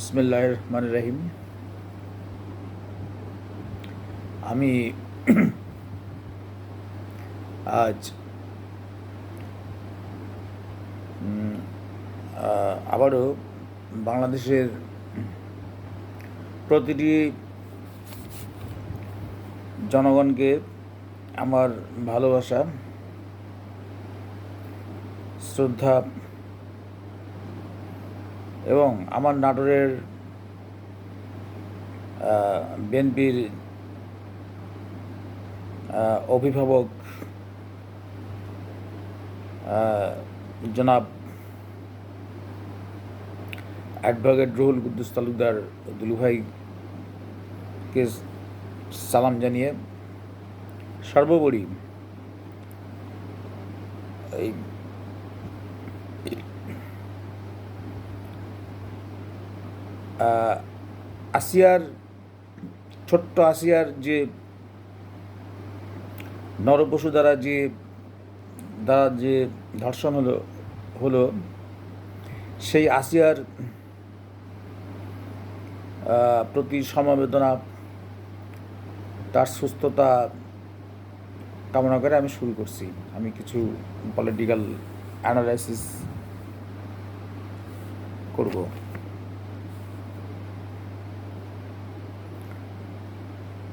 বিসমিল্লাহির রহমানির রহিম। আমি আজ আবারও বাংলাদেশের প্রতিটি জনগণকে আমার ভালোবাসা, শ্রদ্ধা এবং আমার নাটোরের বিএনপির অভিভাবক জনাব অ্যাডভোকেট রুহুল কুদ্দুস তালুকদার দুলুভাইকে সালাম জানিয়ে সর্বোপরি এই ছোট্ট আসিয়ার যে নরপশু দ্বারা যে ধর্ষণ হলো সেই আসিয়ার প্রতি সমবেদনা, তার সুস্থতা কামনা করে আমি শুরু করছি। আমি কিছু পলিটিক্যাল অ্যানালাইসিস করব।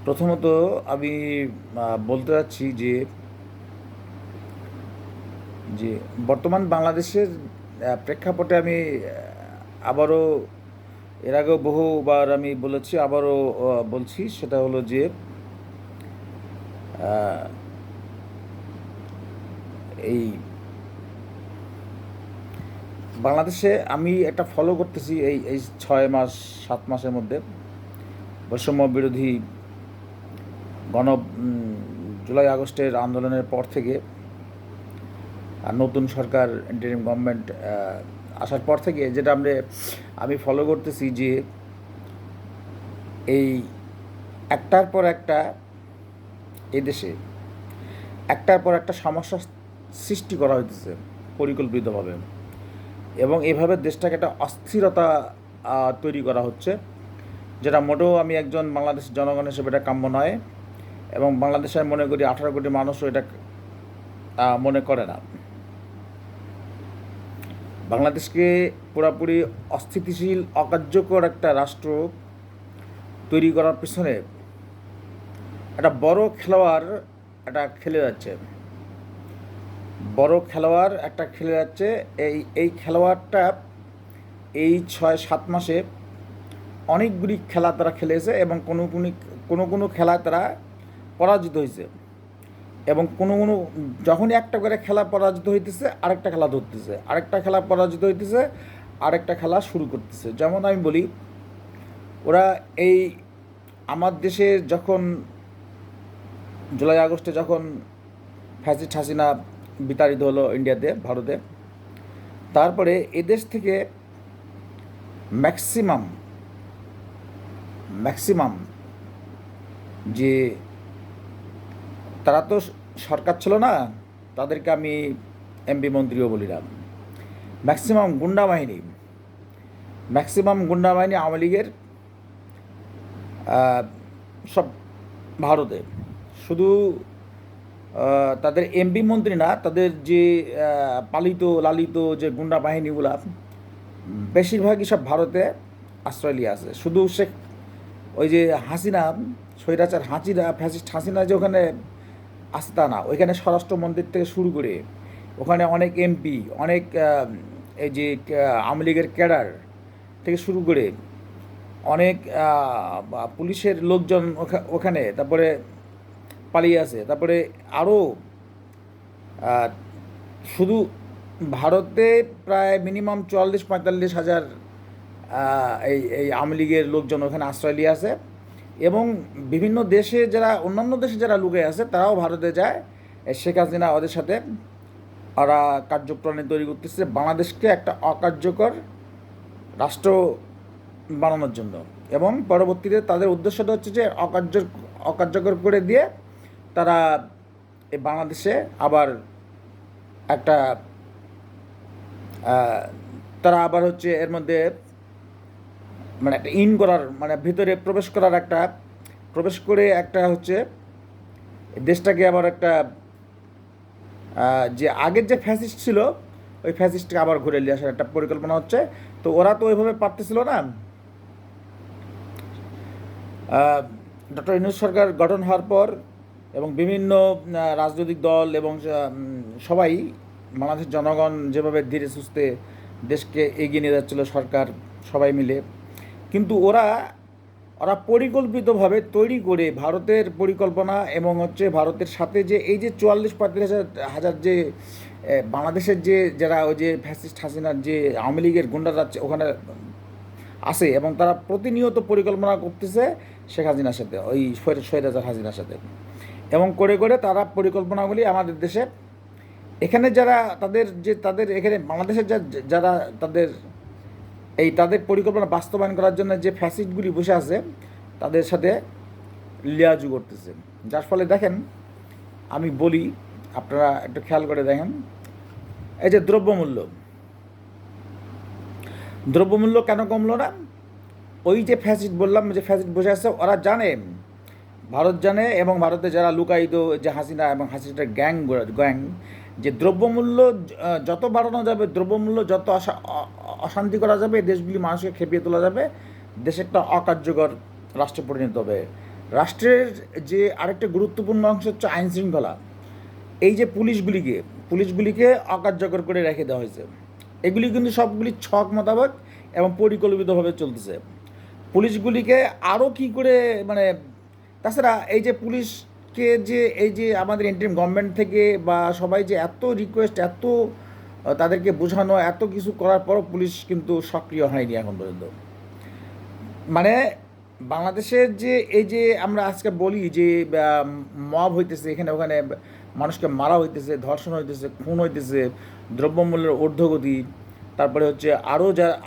প্রথমত আমি বলতে চাচ্ছি যে বর্তমান বাংলাদেশের প্রেক্ষাপটে আমি আবারও এর আগেও বহুবার আমি বলেছি, আবারও বলছি, সেটা হলো যে এই বাংলাদেশে আমি একটা ফলো করতেছি এই 6 মাস 7 মাসের মধ্যে বৈষম্য বিরোধী জুলাই আগস্টের আন্দোলনের পর থেকে আর নতুন সরকার ইন্টারিম গভর্নমেন্ট আসার পর থেকে যেটা আমি ফলো করতেছি যে এই একটার পর একটা এদেশে একটার পর একটা সমস্যা সৃষ্টি করা হইতেছে পরিকল্পিতভাবে, এবং এভাবে দেশটাকে একটা অস্থিরতা তৈরি করা হচ্ছে, যেটা মোটেও আমি একজন বাংলাদেশের জনগণ হিসেবে এটা কাম্য নয়, এবং বাংলাদেশের মনে করি 18 কোটি মানুষও এটা মনে করে না। বাংলাদেশকে পুরোপুরি অস্থিতিশীল অকার্যকর একটা রাষ্ট্র তৈরি করার পিছনে একটা বড় খেলোয়াড় খেলে যাচ্ছে। এই খেলোয়াড়টা এই 6-7 মাসে অনেকগুলি খেলা তারা খেলেছে, এবং কোনো খেলায় তারা পরাজিত হয়েছে, এবং কোনো যখনই একটা করে খেলা পরাজিত হইতেছে আরেকটা খেলা ধরতেছে, আরেকটা খেলা পরাজিত হইতেছে আরেকটা খেলা শুরু করতেছে। যেমন আমি বলি, ওরা এই আমার দেশে যখন জুলাই আগস্টে যখন ফ্যাসিস্ট হাসিনা বিতাড়িত হলো ইন্ডিয়াতে, ভারতে, তারপরে এদেশ থেকে ম্যাক্সিমাম যে তারা তো সরকার ছিল না, তাদেরকে আমি এমপি মন্ত্রীও বলিলাম, ম্যাক্সিমাম গুন্ডা বাহিনী আওয়ামী লীগের সব ভারতে। শুধু তাদের এমপি মন্ত্রী না, তাদের যে পালিত লালিত যে গুন্ডা বাহিনীগুলা বেশিরভাগই সব ভারতে আশ্রয় নিয়ে আছে। শুধু ওই যে হাসিনা, স্বৈরাচার ফ্যাসিস্ট হাসিনা যে ওখানে আসে তা না, ওইখানে স্বরাষ্ট্রমন্ত্রীর থেকে শুরু করে ওখানে অনেক এমপি, অনেক এই যে আওয়ামী লীগের ক্যাডার থেকে শুরু করে অনেক পুলিশের লোকজন ওখানে তারপরে পালিয়ে আছে। তারপরে আরও শুধু ভারতে প্রায় মিনিমাম 44-45 হাজার এই আওয়ামী লীগের লোকজন ওখানে আশ্রয় নিয়ে আছে, এবং বিভিন্ন দেশে অন্যান্য দেশে যারা লুকে আছে তারাও ভারতে যায়। শেখ হাসিনা ওদের সাথে ওরা কার্যপ্রণালী তৈরি করতেছে বাংলাদেশকে একটা অকার্যকর রাষ্ট্র বানানোর জন্য, এবং পরবর্তীতে তাদের উদ্দেশ্যটা হচ্ছে যে অকার্যকর করে দিয়ে তারা এই বাংলাদেশে আবার একটা তারা আবার হচ্ছে এর মধ্যে মানে একটা ইন করার, মানে ভিতরে প্রবেশ করার একটা, প্রবেশ করে একটা হচ্ছে দেশটাকে আবার একটা যে আগের যে ফ্যাসিস্ট ছিল ওই ফ্যাসিস্টকে আবার ঘুরে নিয়ে আসার একটা পরিকল্পনা হচ্ছে। তো ওরা তো ওইভাবে পারতেছিল না। ডক্টর ইউনূস সরকার গঠন হওয়ার পর এবং বিভিন্ন রাজনৈতিক দল এবং সবাই, বাংলাদেশের জনগণ যেভাবে ধীরে সুস্থে দেশকে এগিয়ে নিয়ে যাচ্ছিল, সরকার সবাই মিলে, কিন্তু ওরা ওরা পরিকল্পিতভাবে তৈরি করে ভারতের পরিকল্পনা এবং হচ্ছে ভারতের সাথে যে এই যে 44-45 হাজার যে বাংলাদেশের যে যারা ওই যে ফ্যাসিস্ট হাসিনার যে আওয়ামী লীগের গুন্ডারা ওখানে আছে এবং তারা প্রতিনিয়ত পরিকল্পনা করতেছে শেখ হাসিনার সাথে, ওই স্বৈরাচার হাসিনার সাথে, এবং করে করে তারা পরিকল্পনাগুলি আমাদের দেশে এখানে যারা তাদের এখানে বাংলাদেশের যারা তাদের পরিকল্পনা বাস্তবায়ন করার জন্য যে ফ্যাসিস্টগুলি বসে আছে তাদের সাথে লিয়াজু করতেছে। যার ফলে দেখেন, আমি বলি আপনারা একটু খেয়াল করে দেখেন, এই যে দ্রব্যমূল্য কেন কমলো না? ওই যে ফ্যাসিস্ট বললাম, যে ফ্যাসিস্ট বসে আছে, ওরা জানে, ভারত জানে, এবং ভারতে যারা লুকায়িত যে হাসিনা এবং হাসিনার গ্যাং যে দ্রব্যমূল্য যত বাড়ানো যাবে, দ্রব্যমূল্য যত অশান্তি করা যাবে, দেশগুলি মানুষকে খেপিয়ে তোলা যাবে, দেশ একটা অকার্যকর রাষ্ট্রে পরিণত হবে। রাষ্ট্রের যে আরেকটা গুরুত্বপূর্ণ অংশ হচ্ছে আইন শৃঙ্খলা। এই যে পুলিশগুলিকে অকার্যকর করে রেখে দেওয়া হয়েছে। এগুলি কিন্তু সবগুলি ছক মোতাবেক এবং পরিকল্পিতভাবে চলতেছে। পুলিশগুলিকে আরও কী করে, মানে তাছাড়া এই যে পুলিশকে যে এই যে আমাদের ইন্টারিম গভর্নমেন্ট থেকে বা সবাই যে এত রিকোয়েস্ট, এত তাদেরকে বোঝানো, এত কিছু করার পরও পুলিশ কিন্তু সক্রিয় হয়নি এখন পর্যন্ত। মানে বাংলাদেশের যে এই যে আমরা আজকে বলি যে মব হইতেছে, এখানে ওখানে মানুষকে মারা হইতেছে, ধর্ষণ হইতেছে, খুন হইতেছে, দ্রব্যমূল্যের ঊর্ধ্বগতি, তারপরে হচ্ছে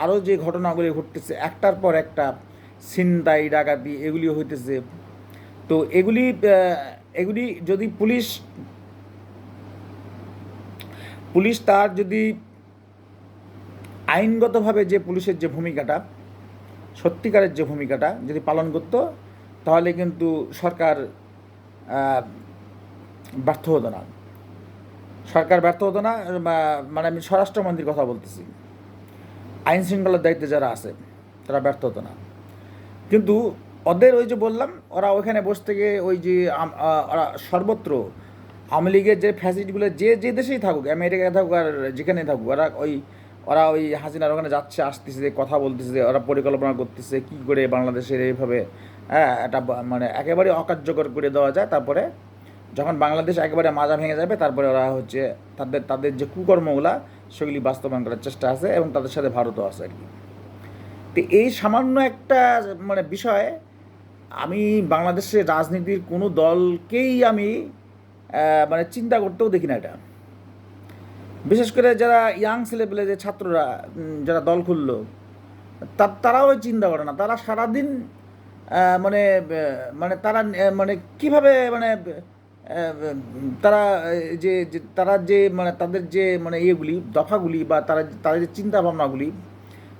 আরও যে ঘটনাগুলি ঘটতেছে একটার পর একটা, ছিনতাই ডাকাতি এগুলিও হইতেছে। তো এগুলি যদি পুলিশ তার যদি আইনগতভাবে যে পুলিশের যে ভূমিকাটা, সত্যিকারের যে ভূমিকাটা যদি পালন করতো, তাহলে কিন্তু সরকার ব্যর্থ হতো না। মানে আমি স্বরাষ্ট্রমন্ত্রীর কথা বলতেছি, আইন শৃঙ্খলার দায়িত্বে যারা আছে তারা ব্যর্থ হতো না। কিন্তু ওদের ওই যে বললাম, ওরা ওইখানে বসে থেকে ওই যে ওরা সর্বত্র আওয়ামী লীগের যে ফ্যাসিলিটিগুলো যে দেশেই থাকুক, আমেরিকায় থাকুক আর যেখানেই থাকুক, ওরা ওই হাসিনার ওখানে যাচ্ছে, আসতেছে, কথা বলতেছে, ওরা পরিকল্পনা করতেছে কী করে বাংলাদেশের এইভাবে একটা মানে একেবারে অকার্যকর করে দেওয়া যায়। তারপরে যখন বাংলাদেশ একেবারে মাজা ভেঙে যাবে, তারপরে ওরা হচ্ছে তাদের যে কুকর্মগুলা সেগুলি বাস্তবায়ন করার চেষ্টা আছে, এবং তাদের সাথে ভারতও আছে আর কি। তো এই সামান্য একটা মানে বিষয়, আমি বাংলাদেশের রাজনীতির কোনো দলকেই আমি মানে চিন্তা করতেও দেখি না এটা। বিশেষ করে যারা ইয়াং ছেলেপেলে, যে ছাত্ররা যারা দল খুললো, তারাও চিন্তা করে না। তারা সারাদিন মানে মানে তারা মানে কীভাবে মানে তারা তারা যে মানে তাদের যে মানে ইয়েগুলি, দফাগুলি, বা তাদের যে চিন্তা ভাবনাগুলি,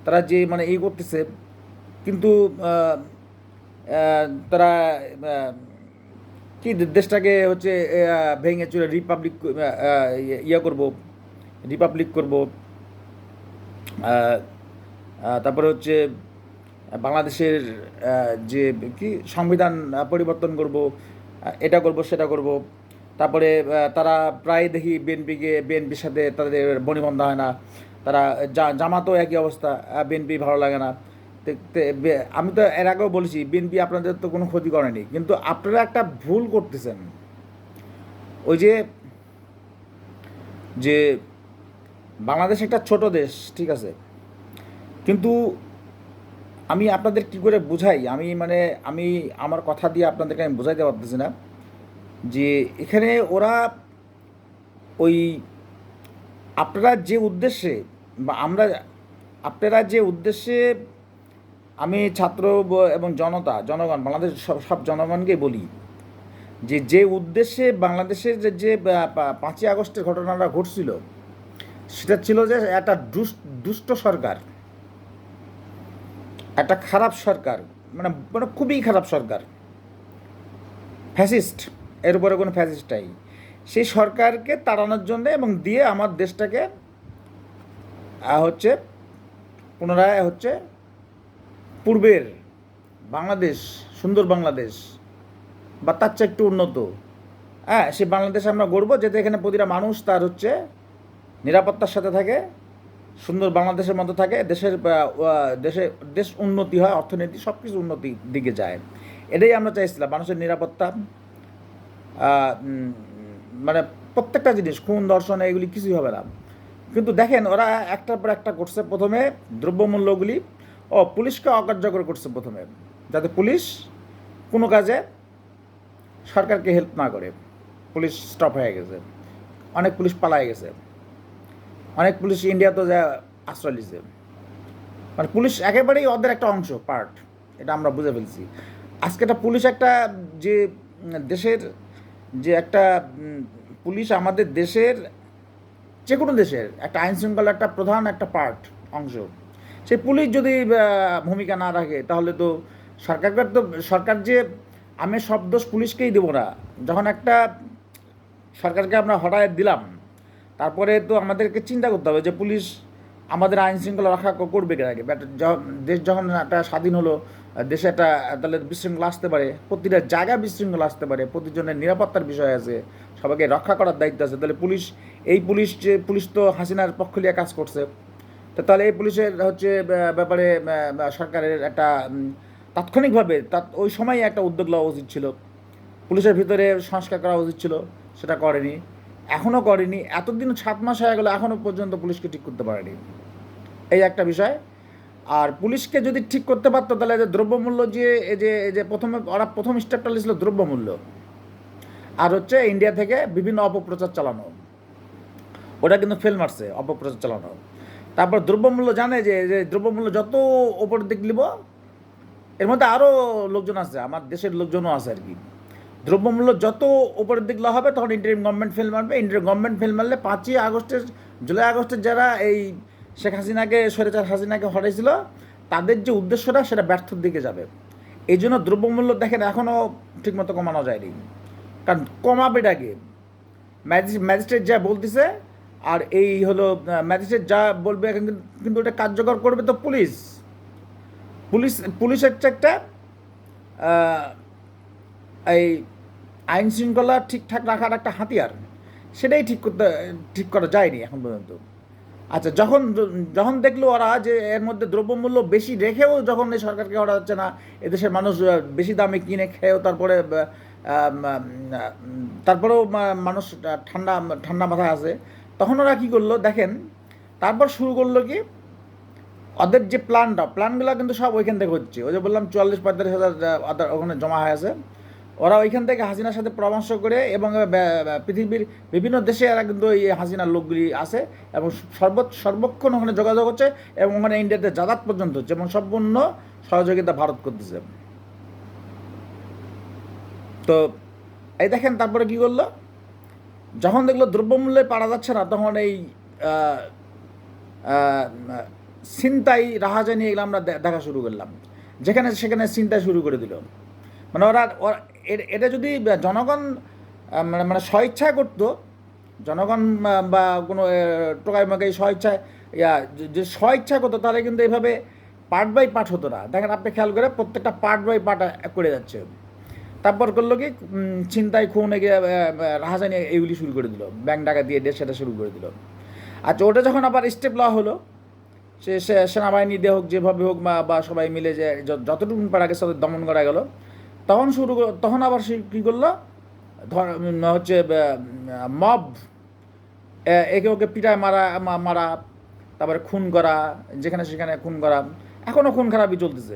তারা যে মানে করতেছে, কিন্তু তারা কি দেশটাকে হচ্ছে ভেঙে চলে রিপাবলিক করব, তারপরে হচ্ছে বাংলাদেশের যে কি সংবিধান পরিবর্তন করব, এটা করব সেটা করব। তারপরে তারা প্রায় দেখি বিএনপির সাথে তাদের বনিবন্ধা হয় না। তারা জামাতও একই অবস্থা, বিএনপি ভালো লাগে না। আমি তো এর আগেও বলেছি, বিএনপি আপনাদের তো কোনো ক্ষতি করেনি, কিন্তু আপনারা একটা ভুল করতেছেন। ওই যে বাংলাদেশ একটা ছোট দেশ, ঠিক আছে, কিন্তু আমি আপনাদের কী করে বুঝাই, আমি আমার কথা দিয়ে আপনাদেরকে আমি বোঝাইতে পারতেছি না যে এখানে ওরা ওই আপনারা যে উদ্দেশ্যে বা আপনারা যে উদ্দেশ্যে, আমি ছাত্র এবং জনগণ, বাংলাদেশ সব জনগণকে বলি যে উদ্দেশ্যে বাংলাদেশের যে 5ই আগস্টের ঘটনাটা ঘটছিল, সেটা ছিল যে একটা দুষ্ট সরকার, একটা খারাপ সরকার, মানে মানে খুবই খারাপ সরকার, ফ্যাসিস্ট, এর উপরে কোনো ফ্যাসিস্টটাই, সেই সরকারকে তাড়ানোর জন্য এবং দিয়ে আমার দেশটাকে হচ্ছে পুনরায় হচ্ছে পূর্বের বাংলাদেশ, সুন্দর বাংলাদেশ বা তার চেয়ে একটু উন্নত, হ্যাঁ, সে বাংলাদেশে আমরা গড়বো, যাতে এখানে প্রতিটা মানুষ তার হচ্ছে নিরাপত্তার সাথে থাকে, সুন্দর বাংলাদেশের মতো থাকে, দেশ উন্নতি হয়, অর্থনীতি সব কিছু উন্নতির দিকে যায়। এটাই আমরা চাইছিলাম, মানুষের নিরাপত্তা, মানে প্রত্যেকটা জিনিস, খুন ধর্ষণ এগুলি কিছুই হবে না। কিন্তু দেখেন ওরা একটার পর একটা করছে। প্রথমে দ্রব্যমূল্যগুলি পুলিশকে অকার্যকর করছে প্রথমে, যাতে পুলিশ কোনো কাজে সরকারকে হেল্প না করে। পুলিশ স্টপ হয়ে গেছে, অনেক পুলিশ পালায় গেছে, অনেক পুলিশ ইন্ডিয়াতে যা আশ্রয় নিছে। মানে পুলিশ একেবারেই ওদের একটা অংশ, পার্ট, এটা আমরা বুঝে ফেলছি। আজকে একটা পুলিশ একটা যে দেশের যে একটা পুলিশ আমাদের দেশের, যে কোনো দেশের একটা আইন শৃঙ্খলা একটা প্রধান একটা পার্ট, অংশ, সেই পুলিশ যদি ভূমিকা না রাখে তাহলে তো সরকার যে, আমি সব দোষ পুলিশকেই দেবো না। যখন একটা সরকারকে আমরা হটায় দিলাম, তারপরে তো আমাদেরকে চিন্তা করতে হবে যে পুলিশ আমাদের আইন শৃঙ্খলা রক্ষা করবে কে আগে। দেশ যখন একটা স্বাধীন হলো, দেশে একটা তাহলে বিশৃঙ্খলা আসতে পারে, প্রতিটা জায়গায় বিশৃঙ্খলা আসতে পারে, প্রতিজনের নিরাপত্তার বিষয় আছে, সবাইকে রক্ষা করার দায়িত্ব আছে। তাহলে পুলিশ তো হাসিনার পক্ষ নিয়ে কাজ করছে, তো তাহলে এই পুলিশের হচ্ছে ব্যাপারে সরকারের একটা তাৎক্ষণিকভাবে ওই সময় একটা উদ্যোগ নেওয়া উচিত ছিল, পুলিশের ভিতরে সংস্কার করা উচিত ছিল, সেটা করেনি, এখনও করেনি। এতদিন 7 মাস হয়ে গেল, এখনও পর্যন্ত পুলিশকে ঠিক করতে পারেনি, এই একটা বিষয়। আর পুলিশকে যদি ঠিক করতে পারতো তাহলে যে দ্রব্যমূল্য যে প্রথমে ওরা প্রথম স্টেপটা নিয়েছিল দ্রব্যমূল্য, আর হচ্ছে ইন্ডিয়া থেকে বিভিন্ন অপপ্রচার চালানো, ওটা কিন্তু ফেল মারছে অপপ্রচার চালানো। তারপর দ্রব্যমূল্য জানে যে দ্রব্যমূল্য যত ওপরের দিক নিব, এর মধ্যে আরও লোকজন আছে, আমার দেশের লোকজনও আছে আর কি, দ্রব্যমূল্য যত উপরের দিক হবে তখন ইন্টারিম গভর্নমেন্ট ফেল মারবে। ইন্টারিম গভর্নমেন্ট ফেল মারলে 5ই আগস্টের, জুলাই আগস্টের যারা এই শেখ হাসিনাকে, স্বৈরাচার হাসিনাকে হটাইছিল, তাদের যে উদ্দেশ্যটা সেটা ব্যর্থর দিকে যাবে। এই জন্য দ্রব্যমূল্য দেখেন এখনও ঠিকমতো কমানো যায়নি, কারণ কমাবেটাকে ম্যাজিস্ট্রেট যা বলতেছে, আর এই হলো ম্যাজিস্ট্রেট যা বলবে এখন, কিন্তু ওটা কার্যকর করবে তো পুলিশ। পুলিশ হচ্ছে একটা এই আইন শৃঙ্খলা ঠিকঠাক রাখার একটা হাতিয়ার, সেটাই ঠিক করা যায়নি এখন পর্যন্ত। আচ্ছা, যখন দেখলো ওরা যে এর মধ্যে দ্রব্যমূল্য বেশি রেখেও যখন এই সরকারকে ওরা হচ্ছে না, এদেশের মানুষ বেশি দামে কিনে খেয়েও তারপরেও মানুষ ঠান্ডা মাথায় আছে, তখন ওরা কী করলো দেখেন, তারপর শুরু করলো কি, ওদের যে প্ল্যানগুলো কিন্তু সব ওইখান থেকে হচ্ছে। ওই যে বললাম 44-45 হাজার ওখানে জমা হয়ে আছে, ওরা ওইখান থেকে হাসিনার সাথে পরামর্শ করে, এবং পৃথিবীর বিভিন্ন দেশে এরা কিন্তু এই হাসিনার লোকগুলি আছে, এবং সর্বক্ষণ ওখানে যোগাযোগ হচ্ছে, এবং ওখানে ইন্ডিয়াতে যাতায়াত পর্যন্ত হচ্ছে, এবং সম্পূর্ণ সহযোগিতা ভারত করতেছে। তো এই দেখেন তারপরে কি করলো, যখন দেখলো দ্রব্যমূল্যে পারা যাচ্ছে না, তখন এই ছিনতাই, রাহাজানি এগুলো আমরা দেখা শুরু করলাম, যেখানে সেখানে ছিনতাই শুরু করে দিল। মানে ওরা এটা যদি জনগণ মানে স্বইচ্ছায় করতো, জনগণ বা কোনো টোকাই মাকাই স্বইচ্ছায় যে স্বইচ্ছায় করতো, তাহলে কিন্তু এইভাবে পার্ট বাই পার্ট হতো না। দেখেন আপনি খেয়াল করে প্রত্যেকটা পার্ট বাই পার্ট করে যাচ্ছে। তারপর করলো কি, ছিনতাই, খুন, রাহাজানি এইগুলি শুরু করে দিল, ব্যাংক ডাকা দিয়ে সেটা শুরু করে দিল। আচ্ছা, ওটা যখন আবার স্টেপ নেওয়া হলো, সে সেনাবাহিনী দিয়ে হোক, যেভাবে হোক, বা সবাই মিলে যে যতটুকু পারা গেছে দমন করা গেল, তখন আবার সে কী করলো, হচ্ছে মব, একে ওকে পিটায় মারা, তারপরে খুন করা, যেখানে সেখানে খুন করা, এখনও খুন খারাপই চলতেছে।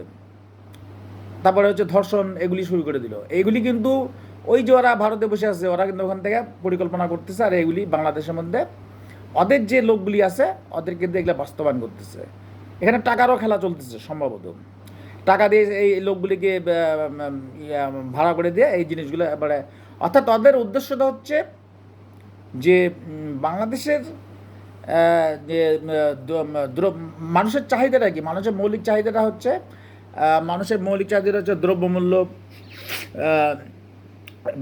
তারপরে হচ্ছে ধর্ষণ, এগুলি শুরু করে দিল। এইগুলি কিন্তু ওই যে ওরা ভারতে বসে আছে, ওরা কিন্তু ওখান থেকে পরিকল্পনা করতেছে, আর এইগুলি বাংলাদেশের মধ্যে ওদের যে লোকগুলি আছে ওদেরকে কিন্তু এগুলো বাস্তবায়ন করতেছে। এখানে টাকারও খেলা চলতেছে সম্ভবত, টাকা দিয়ে এই লোকগুলিকে ভাড়া করে দিয়ে এই জিনিসগুলো এবারে, অর্থাৎ ওদের উদ্দেশ্যটা হচ্ছে যে বাংলাদেশের যে মানুষের চাহিদাটা কি, মানুষের মৌলিক চাহিদাটা হচ্ছে মানুষের মৌলিক চাহিদা হচ্ছে দ্রব্যমূল্য, আহ,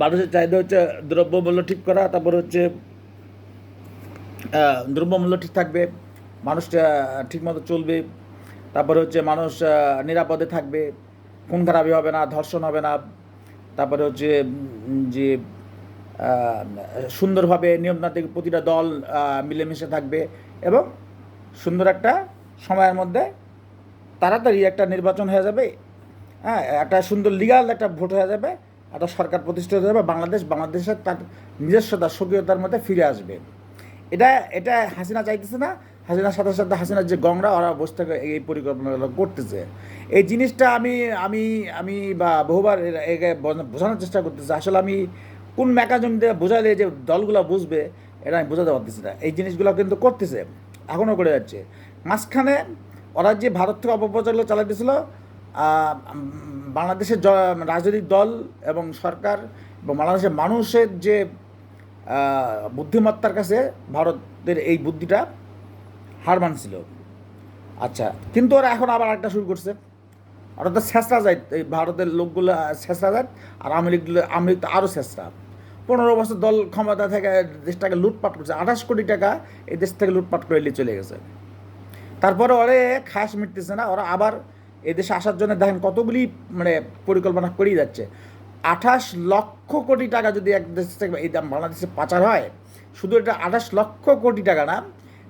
মানুষের চাহিদা হচ্ছে দ্রব্যমূল্য ঠিক করা, তারপর হচ্ছে দ্রব্যমূল্য ঠিক থাকবে, মানুষ ঠিকমতো চলবে, তারপরে হচ্ছে মানুষ নিরাপদে থাকবে, খুন খারাপি হবে না, ধর্ষণ হবে না, তারপরে হচ্ছে যে আহ, সুন্দরভাবে নিয়মতান্ত্রিক প্রতিটা দল মিলেমিশে থাকবে এবং সুন্দর একটা সময়ের মধ্যে তাড়াতাড়ি একটা নির্বাচন হয়ে যাবে, হ্যাঁ, একটা সুন্দর লিগাল একটা ভোট হয়ে যাবে, একটা সরকার প্রতিষ্ঠিত হয়ে যাবে, বাংলাদেশের তার নিজস্বতা স্বকীয়তার মধ্যে ফিরে আসবে। এটা এটা হাসিনা চাইতেছে না, হাসিনার সাথে সাথে হাসিনার যে গংরা ওরা বসে থেকে এই পরিকল্পনাগুলো করতেছে। এই জিনিসটা আমি আমি আমি বা বহুবার একে বোঝানোর চেষ্টা করতেছি। আসলে আমি কোন মেকানিজম দিয়ে বোঝালে যে দলগুলো বুঝবে এটা আমি বোঝাতে পারতেছি না। এই জিনিসগুলো কিন্তু করতেছে, এখনও করে যাচ্ছে। মাঝখানে ওরা যে ভারত থেকে অপপ্রচারগুলো চালাতেছিল, বাংলাদেশের রাজনৈতিক দল এবং সরকার এবং বাংলাদেশের মানুষের যে বুদ্ধিমত্তার কাছে ভারতের এই বুদ্ধিটা হার মানছিল। আচ্ছা, কিন্তু ওরা এখন আবার একটা শুরু করছে, ওরা তো ছেঁচড়া যায়, এই ভারতের লোকগুলো ছেঁচড়া যায়, আর আওয়ামী লীগ তো আরও ছেঁচড়া। 15 বছর দল ক্ষমতা থেকে দেশটাকে লুটপাট করছে, 28 কোটি টাকা এই দেশ থেকে লুটপাট করে নিয়ে চলে গেছে। তারপরে ওরা খাস মিটতেছে না, ওরা আবার এই দেশে আসার জন্য দেখেন কতগুলি মানে পরিকল্পনা করেই যাচ্ছে। 28 লক্ষ কোটি টাকা যদি এক দেশ থেকে এই দাম বাংলাদেশে পাচার হয়, শুধু এটা 28 লক্ষ কোটি টাকা না,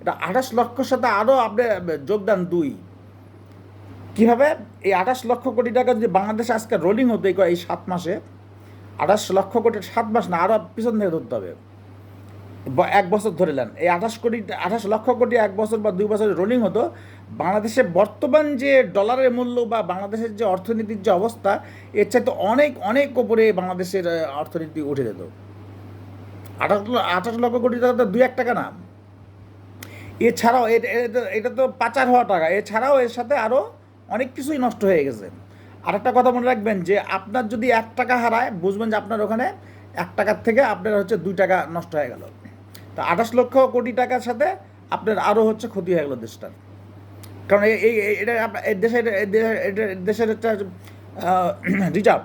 এটা 28 লক্ষর সাথে আরও আপনি যোগদান 2। কীভাবে এই 28 লক্ষ কোটি টাকা যদি বাংলাদেশে আজকে রোলিং হতো এই 7 মাসে, 28 লক্ষ কোটি 7 মাস না, আরও পিছন থেকে ধরতে হবে, 1 বছর ধরে নেন, এই 28 লক্ষ কোটি 1 বছর বা 2 বছর রোলিং হতো, বাংলাদেশের বর্তমান যে ডলারের মূল্য বা বাংলাদেশের যে অর্থনীতির যে অবস্থা, এর চাইতে অনেক অনেক ওপরে বাংলাদেশের অর্থনীতি উঠে যেত। 28 লক্ষ কোটি টাকা তো 2-1 টাকা না। এছাড়াও এটা তো পাচার হওয়া টাকা, এছাড়াও এর সাথে আরও অনেক কিছুই নষ্ট হয়ে গেছে। আর একটা কথা মনে রাখবেন যে আপনার যদি 1 টাকা হারায়, বুঝবেন যে আপনার ওখানে 1 টাকার থেকে আপনার হচ্ছে 2 টাকা নষ্ট হয়ে গেল। তো 28 লক্ষ কোটি টাকার সাথে আপনার আরও হচ্ছে ক্ষতি হয়ে গেল দেশটার। কারণ এটা দেশের একটা রিজার্ভ,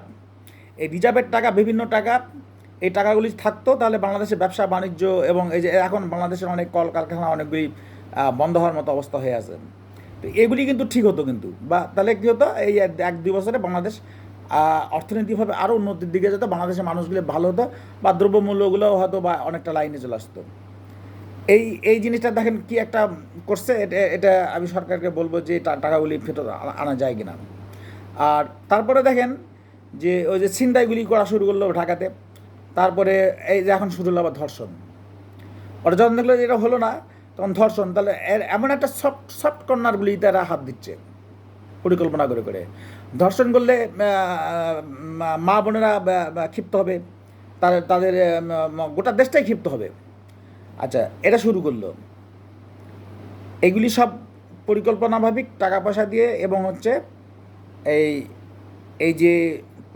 এই রিজার্ভের টাকা, বিভিন্ন টাকা, এই টাকাগুলি থাকতো তাহলে বাংলাদেশের ব্যবসা বাণিজ্য এবং এই যে এখন বাংলাদেশের অনেক কলকারখানা অনেকগুলি বন্ধ হওয়ার মতো অবস্থা হয়ে আছে, তো এগুলি কিন্তু ঠিক হতো কিন্তু, বা তাহলে কী হতো, এই 1-2 বছরে বাংলাদেশ অর্থনৈতিকভাবে আরও উন্নতির দিকে যেত, বাংলাদেশের মানুষগুলো ভালো হতো, বা দ্রব্যমূল্যগুলোও হয়তো বা অনেকটা লাইনে চলে আসতো। এই জিনিসটা দেখেন কি একটা করছে, এটা আমি সরকারকে বলবো যে টাকাগুলি ফেরত আনা যায় কিনা। আর তারপরে দেখেন যে ওই যে ছিনতাইগুলি করা শুরু করলো ঢাকাতে, তারপরে এই যে এখন শুরু হলো আবার ধর্ষণ। ওরা যখন দেখলো যে এটা হলো না, তখন ধর্ষণ, তাহলে এমন একটা সফট কর্নারগুলি তারা হাত দিচ্ছে পরিকল্পনা করে করে। ধর্ষণ করলে মা বোনেরা ক্ষিপ্ত হবে, তাদের গোটা দেশটাই ক্ষিপ্ত হবে। আচ্ছা, এটা শুরু করলো, এগুলি সব পরিকল্পনাভাবিক, টাকা পয়সা দিয়ে, এবং হচ্ছে এই এই যে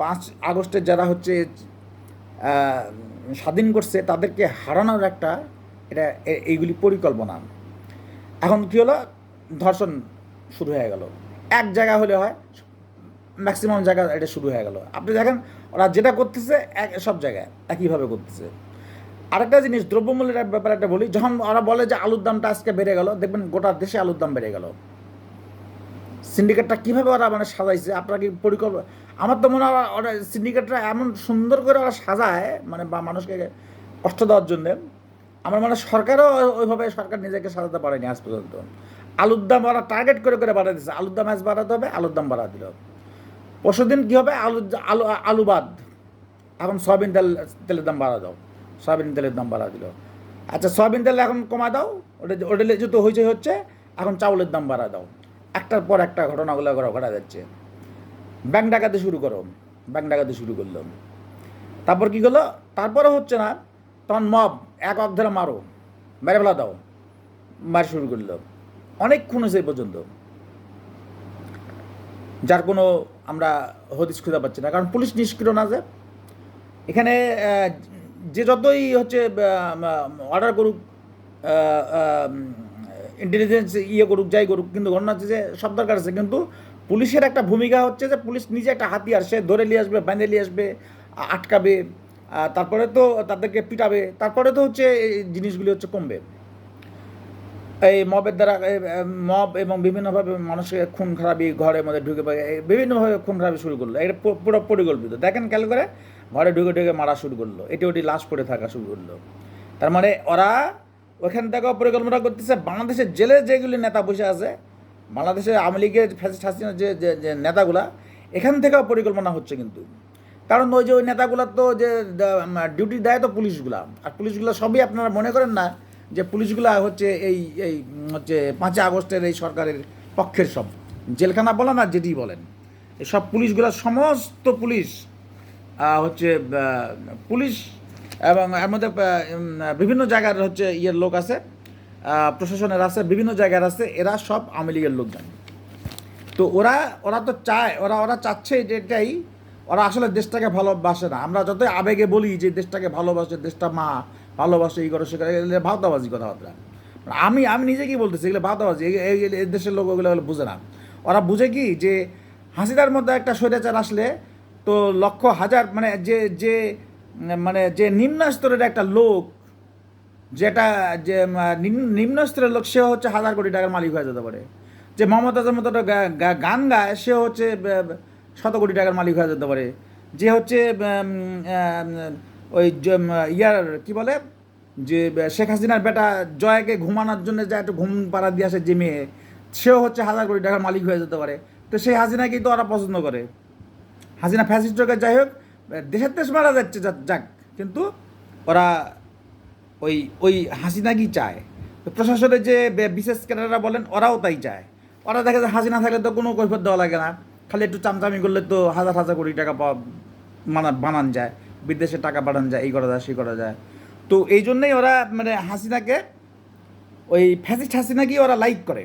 5 আগস্টের যারা হচ্ছে স্বাধীন করছে তাদেরকে হারানোর একটা এটা এইগুলি পরিকল্পনা। এখন কী হলো, ধর্ষণ শুরু হয়ে গেল, এক জায়গা হলে হয়, ম্যাক্সিমাম জায়গা এটা শুরু হয়ে গেল। আপনি দেখেন ওরা যেটা করতেছে সব জায়গায় একইভাবে করতেছে। আরেকটা জিনিস, দ্রব্যমূল্যের ব্যাপারে একটা বলি, যখন ওরা বলে যে আলুর দামটা আজকে বেড়ে গেল, দেখবেন গোটা দেশে আলুর দাম বেড়ে গেল। সিন্ডিকেটটা কীভাবে ওরা মানে সাজাইছে, আপনার কি পরিকল্পনা, আমার তো মনে হয় ওরা সিন্ডিকেটটা এমন সুন্দর করে ওরা সাজায়, মানে বা মানুষকে কষ্ট দেওয়ার জন্যে। আমার মনে হয় সরকারও ওইভাবে সরকার নিজেকে সাজাতে পারেনি আজ পর্যন্ত। আলুর দাম ওরা টার্গেট করে করে বাড়াই দিচ্ছে, আলুর দাম আজ বাড়াতে হবে, আলুর দাম বাড়া দিল। পরশুদিন কী হবে, আলু বাদ, এখন সয়াবিন তেলের দাম বাড়া দাও, সয়াবিন তেলের দাম বাড়া দিল। আচ্ছা, সয়াবিন তেল এখন কমা দাও, ওটা যেহেতু হচ্ছে, এখন চাউলের দাম বাড়া দাও। একটার পর একটা ঘটনাগুলো ঘটা যাচ্ছে। ব্যাংক ডাকাতি শুরু করলো, তারপর কী করলো, তারপরে হচ্ছে না, তখন মব এক ধরে মারো, মেরে ফেলা দাও, মার শুরু করলো, অনেক খুন হয়েছে এই পর্যন্ত, যার কোনো আমরা হদিস খুঁজে পাচ্ছি না, কারণ পুলিশ নিষ্ক্রিয় না। যে এখানে যে যতই হচ্ছে অর্ডার করুক, ইন্টেলিজেন্স করুক, যাই করুক, কিন্তু ঘটনা হচ্ছে যে সব দরকার আছে, কিন্তু পুলিশের একটা ভূমিকা হচ্ছে যে পুলিশ নিজে একটা হাতিয়ার, সে ধরে নিয়ে আসবে, বেঁধে নিয়ে আসবে, আটকাবে, তারপরে তো তাদেরকে পিটাবে, তারপরে তো হচ্ছে এই জিনিসগুলি হচ্ছে কমবে। এই মবের দ্বারা মব এবং বিভিন্নভাবে মানুষকে খুন খারাপি ঘরের মধ্যে ঢুকে বিভিন্নভাবে খুন খারাপি শুরু করলো। এটা পুরো পরিকল্পিত। দেখেন খেয়াল করে, ঘরে ঢুকে ঢুকে মারা শুরু করলো, এটি ওটি লাশ পড়ে থাকা শুরু করলো। তার মানে ওরা ওখান থেকেও পরিকল্পনা করতেছে। বাংলাদেশের জেলে যেগুলি নেতা বসে আছে, বাংলাদেশের আওয়ামী লীগের ফ্যাসিস্ট হাসিনার যে নেতাগুলা, এখান থেকেও পরিকল্পনা হচ্ছে কিন্তু। কারণ ওই যে ওই নেতাগুলার তো যে ডিউটি দেয় তো পুলিশগুলা, আর পুলিশগুলো সবই আপনারা মনে করেন না যে পুলিশগুলা হচ্ছে এই হচ্ছে 5 আগস্টের এই সরকারের পক্ষের সব, জেলখানা বলেন আর যেটি বলেন, এই সব পুলিশগুলা সমস্ত পুলিশ হচ্ছে পুলিশ, এবং এর মধ্যে বিভিন্ন জায়গার হচ্ছে ইয়ের লোক আছে, প্রশাসনের আছে, বিভিন্ন জায়গার আছে, এরা সব আওয়ামী লীগের লোকজন। তো ওরা তো চায়, ওরা চাচ্ছে যে এটাই, ওরা আসলে দেশটাকে ভালোবাসে না। আমরা যতই আবেগে বলি যে দেশটাকে ভালোবাসে, দেশটা মা, ভালোবাসে, এই করে সে করে, এগুলো ভাওতাবাজি কথাবার্তা। আমি নিজে কি বলতেছি, এগুলো ভাওতাবাজি। এই দেশের লোক ওগুলো বুঝে না। ওরা বুঝে কি যে হাসিনার মধ্যে একটা স্বৈরাচার আসলে তো লক্ষ হাজার মানে যে নিম্ন স্তরের একটা লোক, যেটা যে নিম্ন স্তরের লোক, সে হচ্ছে 1000 কোটি টাকার মালিক হয়ে যেতে পারে। যে মমতাজের মতো গান গায়, সে হচ্ছে 100 কোটি টাকার মালিক হয়ে যেতে পারে। যে হচ্ছে ওই ইয়ার কি বলে, যে শেখ হাসিনার বেটা জয়াকে ঘুমানোর জন্য যে একটু ঘুম পাড়া দিয়ে আসে যে মেয়ে, সেও হচ্ছে 1000 কোটি টাকার মালিক হয়ে যেতে পারে। তো সেই হাসিনাকেই তো ওরা পছন্দ করে। হাসিনা ফ্যাসিস্ট হোক, যাই হোক, দেশের দেশ মারা যাচ্ছে যাক, কিন্তু ওরা ওই ওই হাসিনাকেই চায়। প্রশাসনের যে বিশেষ ক্যাডাররা বলেন, ওরাও তাই চায়। ওরা দেখে যে হাসিনা থাকলে তো কোনো কৈফিয়ত দেওয়া লাগে না, খালি একটু চামচামি করলে তো হাজার হাজার কোটি টাকা বানান যায়, বিদেশে টাকা পাঠান যায়, এই করা যায়, সেই করা যায়। তো এই জন্যই ওরা মানে হাসিনাকে, ওই ফ্যাসিস্ট হাসিনাকেই ওরা লাইক করে,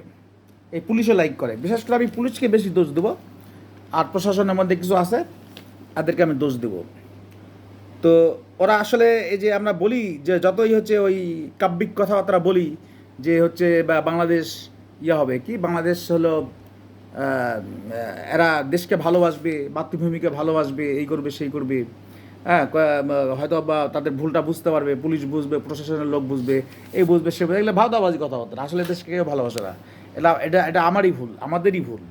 এই পুলিশও লাইক করে। বিশেষ করে আমি পুলিশকে বেশি দোষ দেবো, আর প্রশাসনের মধ্যে কিছু আছে তাদেরকে আমি দোষ দেবো। তো ওরা আসলে এই যে আমরা বলি যে যতই হচ্ছে ওই কাব্যিক কথাবার্তা বলি যে হচ্ছে বাংলাদেশ হবে কি, বাংলাদেশ হলো এরা দেশকে ভালোবাসবে, মাতৃভূমিকে ভালোবাসবে, এই করবে সেই করবে, হ্যাঁ, হয়তো বা তাদের ভুলটা বুঝতে পারবে, পুলিশ বুঝবে, প্রশাসনের লোক বুঝবে, এই বুঝবে সে বুঝবে, এগুলো ভাওতাবাজি কথাবার্তা। আসলে দেশকে কেউ ভালোবাসে না। এটা এটা এটা আমারই ভুল, আমাদেরই ভুল,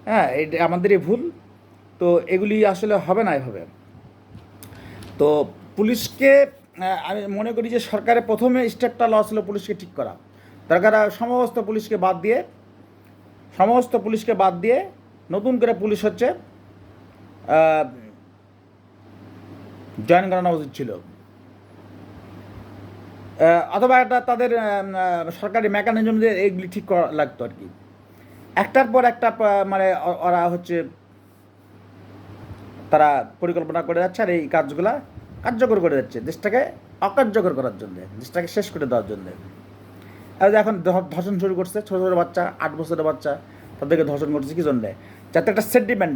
হ্যাঁ, এটা আমাদেরই ভুল। তো এগুলি আসলে হবে না এভাবে। তো পুলিশকে আমি মনে করি যে সরকারের প্রথমে স্টেপটা লস ছিল পুলিশকে ঠিক করা দরকার। সমস্ত পুলিশকে বাদ দিয়ে নতুন করে পুলিশ হচ্ছে জয়েন করানো উচিত ছিল, অথবা একটা তাদের সরকারি মেকানিজম দিয়ে এইগুলি ঠিক করা লাগতো আর কি। একটার পর একটা মানে ওরা হচ্ছে তারা পরিকল্পনা করে যাচ্ছে, আর এই কাজগুলা কার্যকর করে যাচ্ছে দেশটাকে অকার্যকর করার জন্যে, দেশটাকে শেষ করে দেওয়ার জন্যে। আর এখন ধর্ষণ শুরু করছে, ছোটো ছোটো বাচ্চা, 8 বছরের বাচ্চা, তাদেরকে ধর্ষণ করছে কী জন্যে? যাতে একটা সেন্টিমেন্ট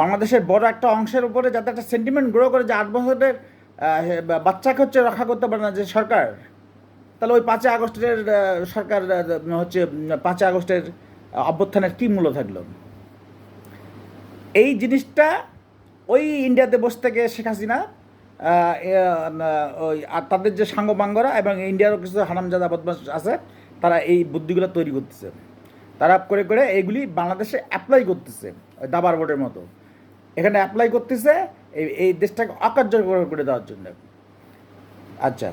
বাংলাদেশের বড় একটা অংশের উপরে যাতে একটা সেন্টিমেন্ট গ্রো করে যে 8 বছরের বাচ্চাকে হচ্ছে রক্ষা করতে পারে না যে সরকার, তাহলে ওই 5 আগস্টের সরকার হচ্ছে 5 আগস্টের অভ্যুত্থানের কী মূল্য থাকলো? এই জিনিসটা ওই ইন্ডিয়াতে বসে থেকে শেখ হাসিনা ওই আর তাদের যে সাঙ্গপাঙ্গরা এবং ইন্ডিয়ারও কিছু হারামজাদা বদমাশ আছে, তারা এই বুদ্ধিগুলো তৈরি করতেছে। তারা করে করে এইগুলি বাংলাদেশে অ্যাপ্লাই করতেছে, ওই দাবার বোর্ডের মতো এখানে অ্যাপ্লাই করতেছে এই দেশটাকে অকার্যকর করে দেওয়ার জন্য। আচ্ছা,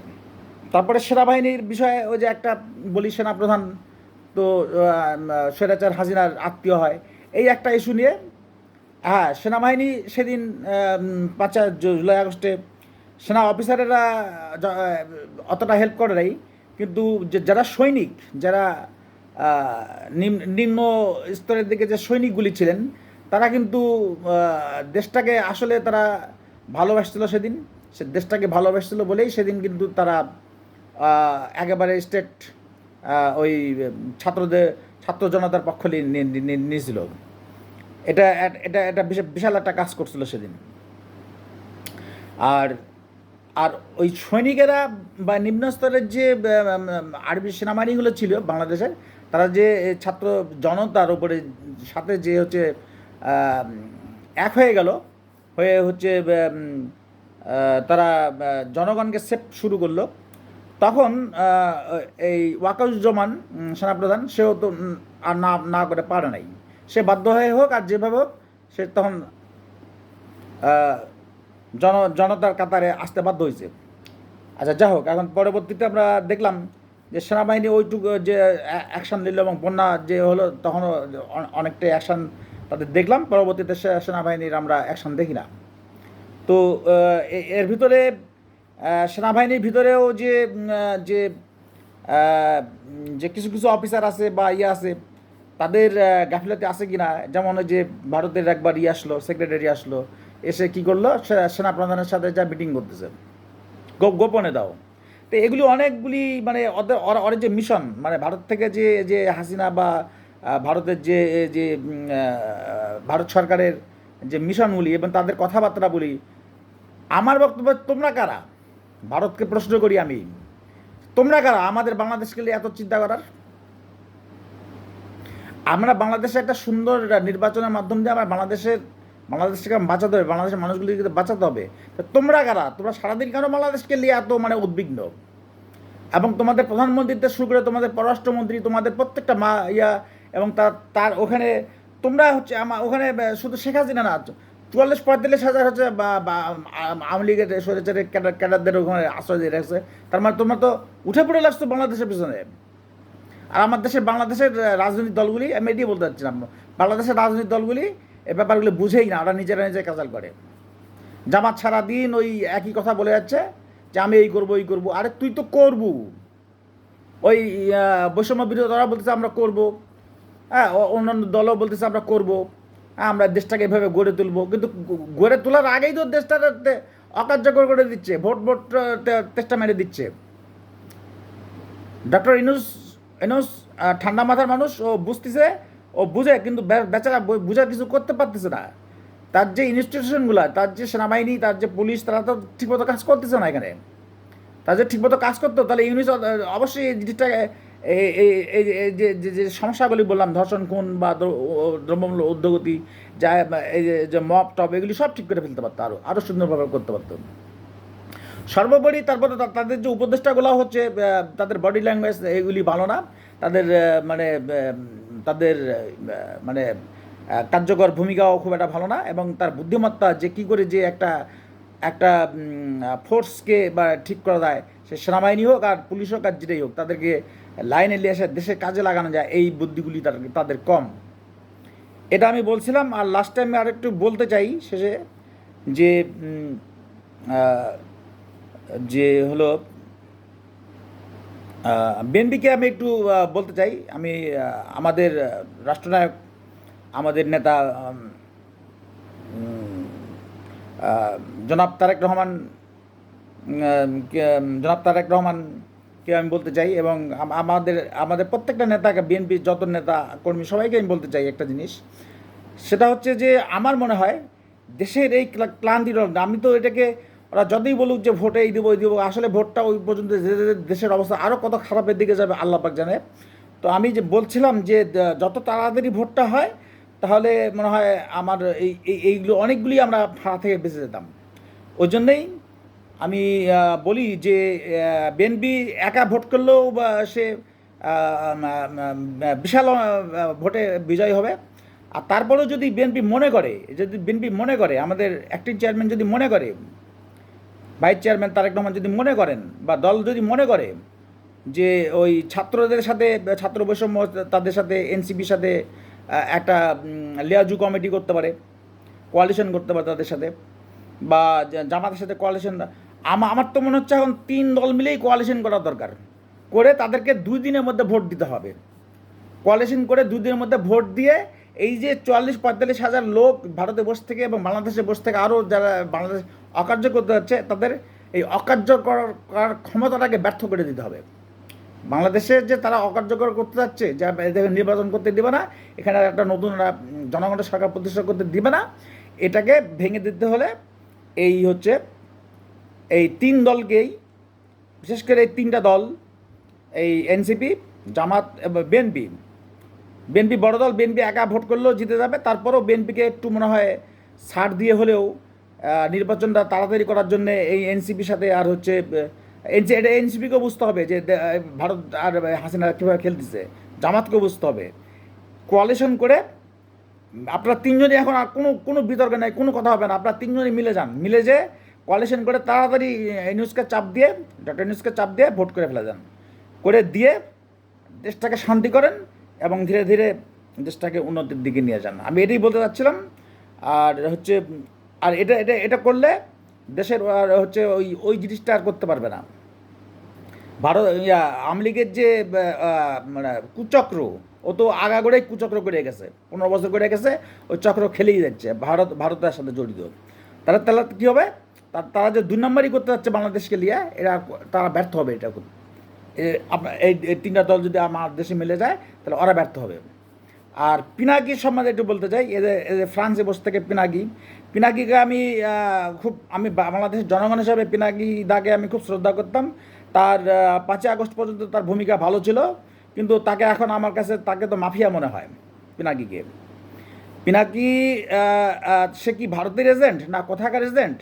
তারপরে সেনাবাহিনীর বিষয়ে ওই যে একটা বলি, সেনাপ্রধান তো স্বৈরাচার হাসিনার আত্মীয় হয়, এই একটা ইস্যু নিয়ে। হ্যাঁ, সেনাবাহিনী সেদিন 5 জুলাই আগস্টে সেনা অফিসারেরা অতটা হেল্প করে নাই, কিন্তু যারা সৈনিক, যারা নিম্ন স্তরের দিকে যে সৈনিকগুলি ছিলেন, তারা কিন্তু দেশটাকে আসলে তারা ভালোবাসছিল। সেদিন সে দেশটাকে ভালোবাসছিল বলেই সেদিন কিন্তু তারা একেবারে স্টেট ওই ছাত্র জনতার পক্ষ নিয়েছিল। এটা এটা এটা বিশাল একটা কাজ করছিল সেদিন। আর আর ওই সৈনিকেরা বা নিম্ন স্তরের যে আরবি সেনাবাহিনীগুলো ছিল বাংলাদেশের, তারা যে ছাত্র জনতার উপরে সাথে যে হচ্ছে এক হয়ে গেল, হয়ে হচ্ছে তারা জনগণকে সেভ শুরু করলো, তখন এই ওয়াকারুজ্জামান সেনাপ্রধান সেও তো আর না না করে পারে নাই, সে বাধ্য হয়ে হোক আর যেভাবে হোক সে তখন জনতার কাতারে আসতে বাধ্য হয়েছে। আচ্ছা, যা হোক, এখন পরবর্তীতে আমরা দেখলাম যে সেনাবাহিনী ওইটুকু যে অ্যাকশান নিল এবং বন্যা যে হলো তখনও অনেকটাই অ্যাকশান তাদের দেখলাম, পরবর্তীতে সেনাবাহিনীর আমরা অ্যাকশান দেখি না। তো এর ভিতরে সেনাবাহিনীর ভিতরেও যে যে যে কিছু কিছু অফিসার আছে বা ইয়ে আছে, তাদের গাফিলতি আছে কি না, যেমন ওই যে ভারতের একবার ইয়ে আসলো, সেক্রেটারি আসলো, এসে কি করলো, সেনাপ্রধানের সাথে যা মিটিং করতেছে গোপনে দাও। তো এগুলি অনেকগুলি মানে ওদের যে মিশন, মানে ভারত থেকে যে যে হাসিনা বা ভারতের যে যে ভারত সরকারের যে মিশনগুলি এবং তাদের কথাবার্তাগুলি, আমার বক্তব্য, তোমরা কারা? ভারতকে প্রশ্ন করি আমি, তোমরা কারা আমাদের বাংলাদেশকে নিয়ে এত চিন্তা করার? আমরা বাংলাদেশে একটা সুন্দর নির্বাচনের মাধ্যম দিয়ে আমরা বাংলাদেশকে বাঁচাতে হবে, বাংলাদেশের মানুষগুলিকে বাঁচাতে হবে। তো তোমরা কারা? তোমরা সারাদিন কেন বাংলাদেশকে নিয়ে এত মানে উদ্বিগ্ন? এবং তোমাদের প্রধানমন্ত্রীতে শুরু করে তোমাদের পররাষ্ট্রমন্ত্রী, তোমাদের প্রত্যেকটা এবং তার ওখানে তোমরা হচ্ছে ওখানে শুধু শেখ হাসিনা না, 44-45 হাজার হচ্ছে আওয়ামী লীগের স্বৈরাচারের ক্যাডারদের ওখানে আশ্রয় দিয়ে রাখছে। তার মানে তোমরা তো উঠে পড়ে লাগছো বাংলাদেশের পিছনে। আর বাংলাদেশের রাজনৈতিক দলগুলি, আমি এটি বলতে চাচ্ছিলাম, বাংলাদেশের রাজনৈতিক দলগুলি এই ব্যাপারগুলি বুঝেই না, ওরা নিজেরা কাজাল করে। জামাত সারাদিন ওই একই কথা বলে যাচ্ছে যে আমি এই করবো এই করবো। আরে তুই তো করবো, ওই বৈষম্য বিরোধী ওরা বলতেছে আমরা করবো, হ্যাঁ, অন্যান্য দলও বলতেছে আমরা করবো, হ্যাঁ, আমরা দেশটাকে এভাবে গড়ে তুলবো, কিন্তু গড়ে তোলার আগেই তো দেশটা অকার্যকর করে দিচ্ছে, ভোট তেষ্টা মেরে দিচ্ছে। ডক্টর ইনুস ঠান্ডা মাথার মানুষ, ও বুঝতেছে, ও বুঝে, কিন্তু বেচারা বুঝার কিছু করতে পারতেছে না। তার যে ইনস্টিটিউশনগুলো, তার যে সেনাবাহিনী, তার যে পুলিশ, তারা তো ঠিকমতো কাজ করতেছে না এখানে। তার যে ঠিকমতো কাজ করতো, তাহলে ইউনিস অবশ্যই এই জিনিসটা এই যে সমস্যাগুলি বললাম, ধর্ষণ, খুন বা দ্রব্যমূল্য ঊর্ধ্বগতি, যা এই যে মপ টপ, এগুলি সব ঠিক করে ফেলতে পারতো, আরও সুন্দরভাবে করতে পারতো। সর্বোপরি তারপরে তাদের যে উপদেষ্টাগুলো হচ্ছে, তাদের বডি ল্যাঙ্গুয়েজ এগুলি ভালো না, তাদের মানে তাদের মানে কার্যকর ভূমিকাও খুব একটা ভালো না, এবং তার বুদ্ধিমত্তা যে কী করে যে একটা ফোর্সকে বা ঠিক করা যায়, সে সেনাবাহিনী হোক আর পুলিশ হোক আর যেটাই হোক, তাদেরকে লাইনে নিয়ে এসে দেশের কাজে লাগানো যায়, এই বুদ্ধিগুলি তাদের কম। এটা আমি বলছিলাম। আর লাস্ট টাইমে আরেকটু বলতে চাই শেষে, যে হলো বিএনপিকে আমি একটু বলতে চাই। আমি আমাদের রাষ্ট্রনায়ক, আমাদের নেতা জনাব তারেক রহমানকে আমি বলতে চাই, এবং আমাদের প্রত্যেকটা নেতাকে, বিএনপির যত নেতা কর্মী সবাইকে আমি বলতে চাই একটা জিনিস, সেটা হচ্ছে যে আমার মনে হয় দেশের এই ক্লান্তির, আমি তো এটাকে, ওরা যতই বলুক যে ভোটে এই দেবো আসলে ভোটটা ওই পর্যন্ত দেশের অবস্থা আরও কত খারাপের দিকে যাবে আল্লাহ পাক জানে। তো আমি যে বলছিলাম যে যত তাড়াতাড়ি ভোটটা হয়, তাহলে মনে হয় আমার এইগুলো অনেকগুলি আমরা ভাড়া থেকে বেঁচে যেতাম। ওই জন্যেই আমি বলি যে বিএনপি একা ভোট করলেও বা সে বিশাল ভোটে বিজয় হবে। আর তারপরেও যদি বিএনপি মনে করে, আমাদের অ্যাক্টিং চেয়ারম্যান যদি মনে করে, ভাইস চেয়ারম্যান তারেক রহমান যদি মনে করেন, বা দল যদি মনে করে যে ওই ছাত্রদের সাথে, ছাত্র বৈষম্য, তাদের সাথে, এনসিপির সাথে একটা লিয়াজু কমিটি করতে পারে, কোয়ালিশন করতে পারে তাদের সাথে, বা জামাতের সাথে কোয়ালিশন, আমার তো মনে হচ্ছে এখন 3 দল মিলেই কোয়ালিশন করা দরকার, করে তাদেরকে 2 দিনের মধ্যে ভোট দিতে হবে। কোয়ালিশন করে 2 দিনের মধ্যে ভোট দিয়ে এই যে 44-45 হাজার লোক ভারতে বসে থেকে এবং বাংলাদেশে বসে থেকে আরও যারা বাংলাদেশ অকার্যকর করতে যাচ্ছে, তাদের এই অকার্যকর করার ক্ষমতাটাকে ব্যর্থ করে দিতে হবে। বাংলাদেশে যে তারা অকার্যকর করতে যাচ্ছে, যা নির্বাচন করতে দিবে না, এখানে একটা নতুন জনগণের সরকার প্রতিষ্ঠা করতে দিবে না, এটাকে ভেঙে দিতে হলে এই হচ্ছে এই 3 দলকেই, বিশেষ করে এই 3টা দল, এই এনসিপি, জামাত বিএনপি বিএনপি বড় দল, বিএনপি একা ভোট করলেও জিতে যাবে। তারপরেও বিএনপিকে একটু মনে হয় ছাড় দিয়ে হলেও নির্বাচনটা তাড়াতাড়ি করার জন্য এই এনসিপির সাথে আর হচ্ছে এটা এনসিপিকেও বুঝতে হবে যে ভারত আর হাসিনা কীভাবে খেলতেছে, জামাতকেও বুঝতে হবে। কোয়ালিশন করে আপনারা তিনজনই এখন আর কোনো বিতর্ক নেই, কোনো কথা হবে না, আপনারা তিনজনই মিলে যান, মিলে যে কোয়ালিশন করে তাড়াতাড়ি নিউজকে চাপ দিয়ে, ডক্টর নিউজকে চাপ দিয়ে ভোট করে ফেলে যান, করে দিয়ে দেশটাকে শান্তি করেন এবং ধীরে ধীরে দেশটাকে উন্নতির দিকে নিয়ে যান। আমি এটাই বলতে চাচ্ছিলাম। আর হচ্ছে আর এটা এটা এটা করলে দেশের হচ্ছে ওই জিনিসটা আর করতে পারবে না। ভারত আওয়ামী লীগের যে মানে কুচক্র, ও তো আগাগোড়াই কুচক্র করে গেছে, 15 বছর করে গেছে, ওই চক্র খেলেই যাচ্ছে, ভারতের সাথে জড়িত। তারা কী হবে, তারা যে 2 নম্বরই করতে যাচ্ছে বাংলাদেশকে নিয়ে, তারা ব্যর্থ হবে। এটা আপনার এই 3টা দল যদি আমার দেশে মিলে যায় তাহলে ওরা ব্যর্থ হবে। আর পিনাকির সম্বন্ধে একটু বলতে চাই। এদের ফ্রান্সে বসে থেকে পিনাকিকে আমি বাংলাদেশের জনগণ হিসাবে পিনাকি দাকে আমি খুব শ্রদ্ধা করতাম। তার 5ই আগস্ট পর্যন্ত তার ভূমিকা ভালো ছিল, কিন্তু তাকে এখন আমার কাছে তাকে তো মাফিয়া মনে হয় পিনাকি। সে কি ভারতের এজেন্ট, না কোথাকার এজেন্ট,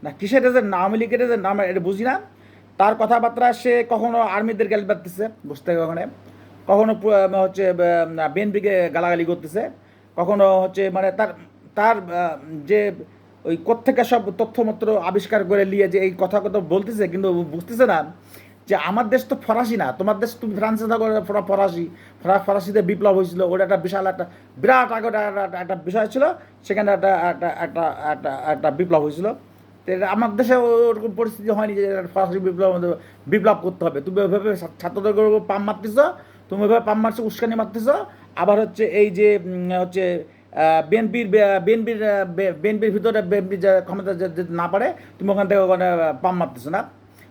না কিসের এজেন্ট, না আওয়ামী লীগের এজেন্ট, না আমরা এটা বুঝি না। তার কথাবার্তা, সে কখনো আর্মিদের গালি পারতেছে বুঝতে, কখনো হচ্ছে বিএনপিকে গালাগালি করতেছে, কখনো হচ্ছে মানে তার যে ওই কোত্থেকে সব তথ্যমত্র আবিষ্কার করে নিয়ে যে এই কথা বলতেছে, কিন্তু বুঝতেছে না যে আমার দেশ তো ফরাসি না, তোমার দেশ, তুমি ফ্রান্সে থাকো, ফরাসিতে বিপ্লব হয়েছিল, ওটা একটা বিরাট একটা বিষয় ছিল, সেখানে একটা বিপ্লব হয়েছিল। তো আমার দেশে ওরকম পরিস্থিতি হয়নি যে ফরাসি বিপ্লব করতে হবে। তুমি ওইভাবে ছাত্রদের পাম মারতেছ, তুমি ওইভাবে পাম মারছো, উস্কানি মারতেছ। আবার হচ্ছে এই যে হচ্ছে বিএনপির ভিতরে বিএনপি যে ক্ষমতা না পারে, তুমি ওখান থেকে ওখানে পাম মারতেছো না,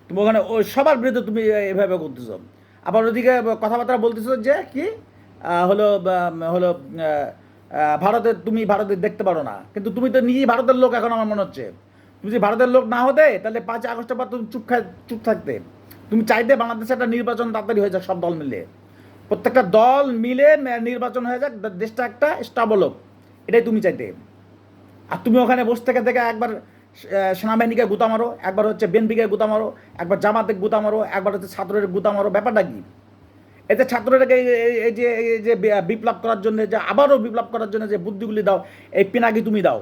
তুমি ওখানে ওই সবার বিরুদ্ধে তুমি এভাবে করতেছো। আবার ওদিকে কথাবার্তা বলতেছো যে কি হলো হলো তুমি ভারতের দেখতে পারো না, কিন্তু তুমি তো নিজেই ভারতের লোক। এখন আমার মনে হচ্ছে তুমি যদি ভারতের লোক না হতে তাহলে 5ই আগস্টের পর তুমি চুপ থাকতে। তুমি চাইতে বাংলাদেশে একটা নির্বাচন তাড়াতাড়ি হয়ে যাক, সব দল মিলে, প্রত্যেকটা দল মিলে নির্বাচন হয়ে যাক, দেশটা একটা স্টেবল হোক, এটাই তুমি চাইতে। আর তুমি ওখানে বসে থেকে একবার সেনাবাহিনীকে গুতা মারো, একবার হচ্ছে বিএনপিকে গুতা মারো, একবার জামাতে গুতা মারো, একবার হচ্ছে ছাত্রদের গুতা মারো। ব্যাপারটা কি? এতে ছাত্রদেরকে এই যে বিপ্লব করার জন্য, যে আবারও বিপ্লব করার জন্য যে বুদ্ধিগুলি দাও, এই পিনাকি তুমি দাও।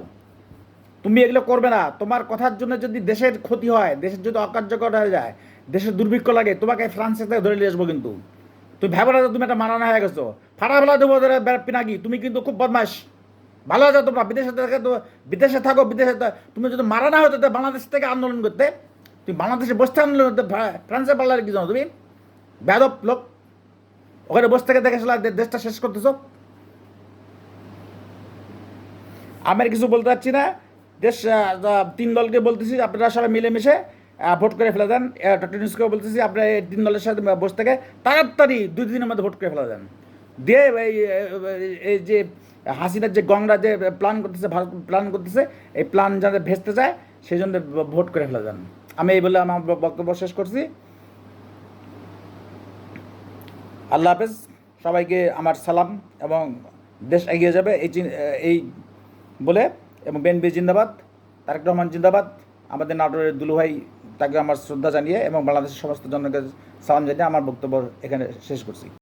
তুমি এগুলো করবে না। তোমার কথার জন্য যদি দেশের ক্ষতি হয়, দেশের যদি অকার্যকর হয়ে যায়, দেশের দুর্ভিক্ষ লাগে, তোমাকে ফ্রান্সে থেকে ধরে নিয়ে আসবো। কিন্তু তুমি ভেবো না তুমি একটা মানানো হয়ে গেছো, ফাটা ফেলা দেবো পিনাকি। তুমি কিন্তু খুব বদমাস। ভালো আছে তোমরা বিদেশে থাকো, তুমি যদি মারা না হতো বাংলাদেশ থেকে আন্দোলন করতে, তুমি বাংলাদেশে বসতে আন্দোলন করতে, ফ্রান্সে পারলার কি জানো তুমি? বেয়াদব লোক, ওখানে বসে থেকে দেখে দেশটা শেষ করতেছো। আমি কিছু বলতে চাচ্ছি না। দেশ 3 দলকে বলতেছি আপনারা সবাই মিলেমিশে ভোট করে ফেলে দেন। ডক্টর নিউজকেও বলতেছি আপনারা এই 3 দলের সাথে বসে থেকে তাড়াতাড়ি 2 দিনের মধ্যে ভোট করে ফেলে দেন। দিয়ে এই যে হাসিনার যে গংরা যে ভারত প্ল্যান করতেছে, এই প্ল্যান যাতে ভেস্তে যায়, সেই জন্য ভোট করে ফেলে দেন। আমি এই বলে আমার বক্তব্য শেষ করছি। আল্লাহ হাফেজ, সবাইকে আমার সালাম, এবং দেশ এগিয়ে যাবে এই বলে, এবং বিএনপি জিন্দাবাদ, তারেক রহমান জিন্দাবাদ, আমাদের নাটোরের দুলু ভাই, তাকে আমার শ্রদ্ধা জানিয়ে এবং বাংলাদেশের সমস্ত জনগণকে সালাম জানিয়ে আমার বক্তব্য এখানে শেষ করছি।